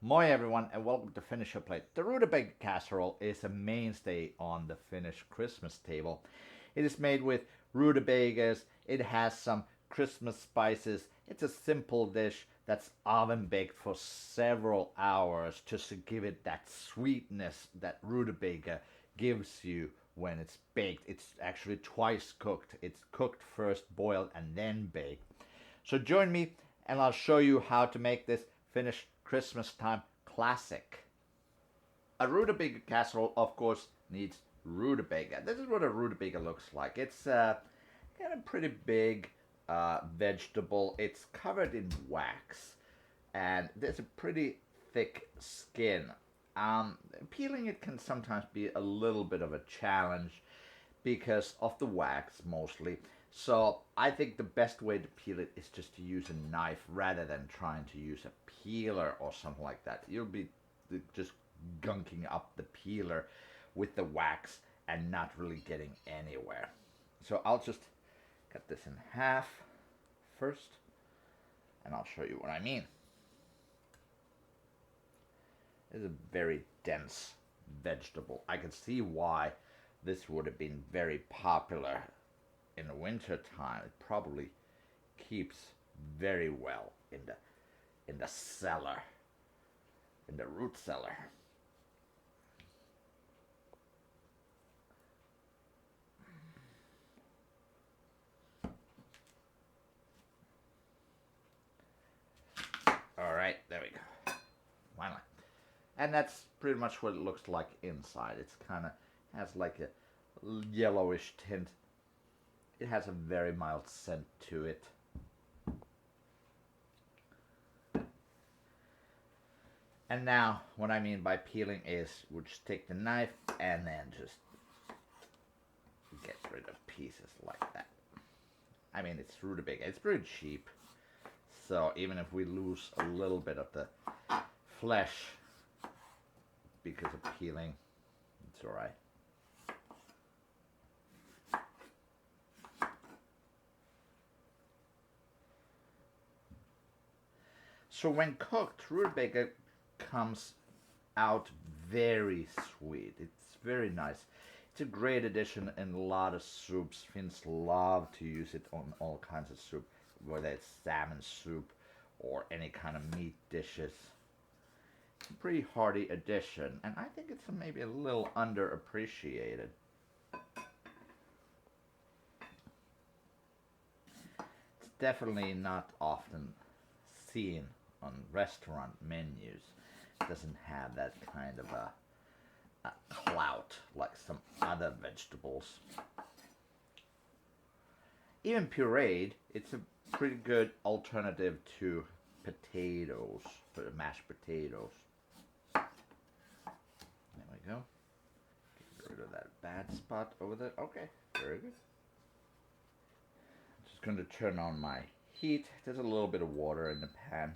Moi everyone and welcome to Finnish Plate. The Rutabaga Casserole is a mainstay on the Finnish Christmas table. It is made with rutabagas, it has some Christmas spices, it's a simple dish that's oven baked for several hours just to give it that sweetness that rutabaga gives you when it's baked. It's actually twice cooked. It's cooked first, boiled, and then baked. So join me and I'll show you how to make this Finnish Christmas time classic. A rutabaga casserole, of course, needs rutabaga. This is what a rutabaga looks like. It's kind of pretty big vegetable. It's covered in wax and there's a pretty thick skin. Peeling it can sometimes be a little bit of a challenge because of the wax mostly. So I think the best way to peel it is just to use a knife rather than trying to use a peeler or something like that. You'll be just gunking up the peeler with the wax and not really getting anywhere. So I'll just cut this in half first and I'll show you what I mean. It's a very dense vegetable. I can see why this would have been very popular in the winter time. It probably keeps very well in the cellar, in the root cellar. All right, there we go. Finally. And that's pretty much what it looks like inside. It's kind of has like a yellowish tint. It has a very mild scent to it. And now, what I mean by peeling is we'll just take the knife and then just get rid of pieces like that. I mean, it's rutabaga. It's pretty cheap. So even if we lose a little bit of the flesh because of peeling, it's alright. So when cooked, rutabaga comes out very sweet. It's very nice. It's a great addition in a lot of soups. Finns love to use it on all kinds of soup, whether it's salmon soup or any kind of meat dishes. It's a pretty hearty addition, and I think it's maybe a little underappreciated. It's definitely not often seen on restaurant menus. It doesn't have that kind of a clout like some other vegetables. Even pureed, it's a pretty good alternative to potatoes, for mashed potatoes. There we go. Get rid of that bad spot over there. Okay, very good. I'm just going to turn on my heat. There's a little bit of water in the pan.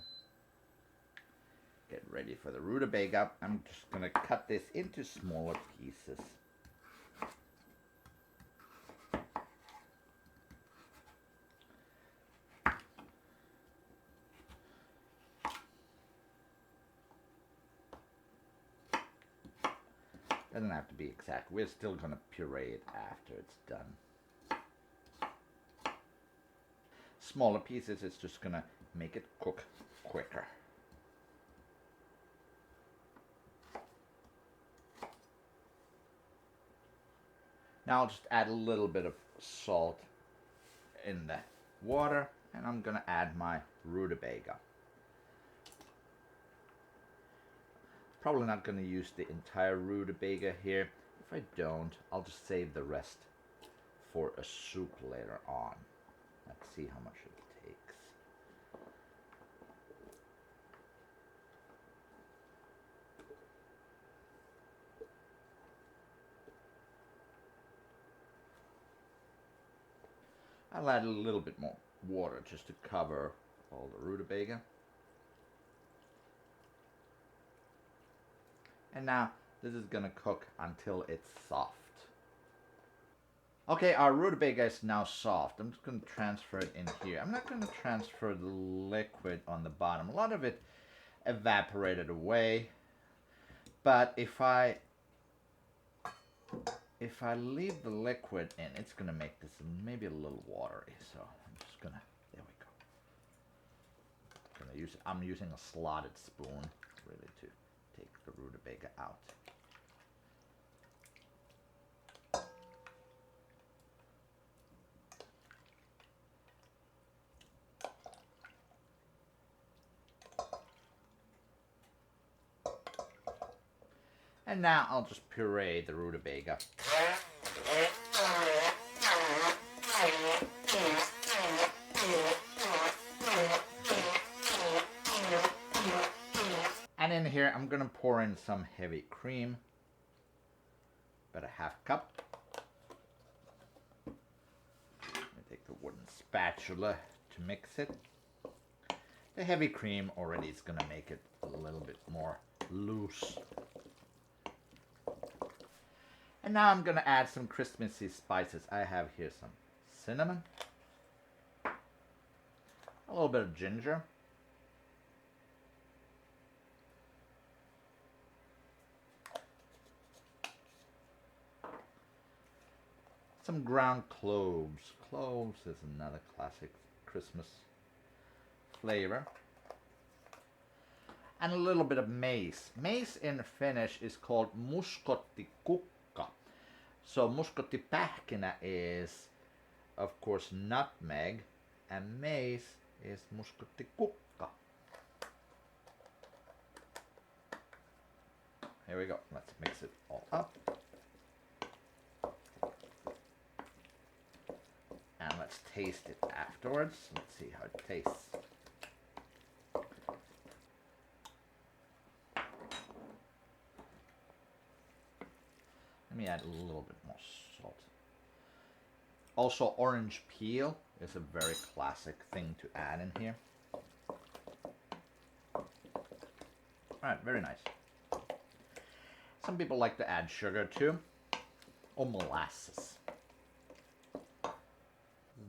Get ready for the rutabaga. I'm just going to cut this into smaller pieces. Doesn't have to be exact. We're still going to puree it after it's done. Smaller pieces, it's just going to make it cook quicker. Now I'll just add a little bit of salt in the water and I'm going to add my rutabaga. Probably not going to use the entire rutabaga here. If I don't, I'll just save the rest for a soup later on. Let's see how much it takes. I'll add a little bit more water just to cover all the rutabaga. And now this is going to cook until it's soft. Okay, our rutabaga is now soft. I'm just going to transfer it in here. I'm not going to transfer the liquid on the bottom. A lot of it evaporated away. But if I leave the liquid in, it's gonna make this maybe a little watery. So I'm just gonna, there we go. I'm using a slotted spoon really to take the rutabaga out. And now I'll just puree the rutabaga. And in here I'm gonna pour in some heavy cream, about a half cup. I take the wooden spatula to mix it. The heavy cream already is gonna make it a little bit more loose. And now I'm gonna add some Christmassy spices. I have here some cinnamon, a little bit of ginger, some ground cloves. Cloves is another classic Christmas flavor. And a little bit of mace. Mace in Finnish is called muskottikukka. So muskottipähkinä is, of course, nutmeg, and mace is muskottikukka. Here we go. Let's mix it all up. And let's taste it afterwards. Let's see how it tastes. Let me add a little bit more salt. Also, orange peel is a very classic thing to add in here. Alright, very nice. Some people like to add sugar too, or molasses.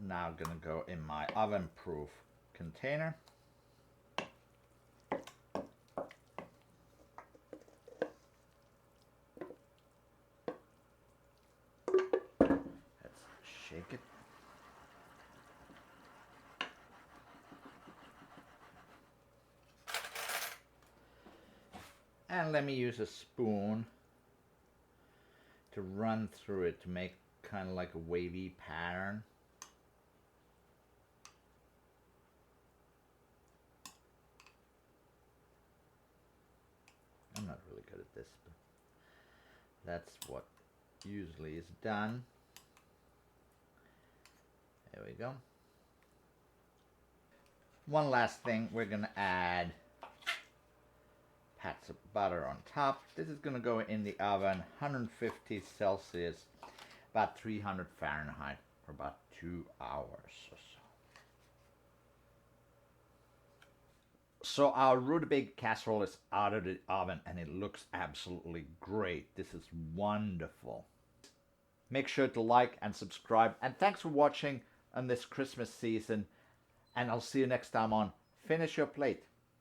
Now gonna go in my oven-proof container. Shake it. And let me use a spoon to run through it to make kind of like a wavy pattern. I'm not really good at this, but that's what usually is done. There we go. One last thing, we're going to add pats of butter on top. This is going to go in the oven, 150 Celsius, about 300 Fahrenheit, for about 2 hours or so. So our rutabaga casserole is out of the oven and it looks absolutely great. This is wonderful. Make sure to like and subscribe, and thanks for watching on this Christmas season, and I'll see you next time on Finish Your Plate.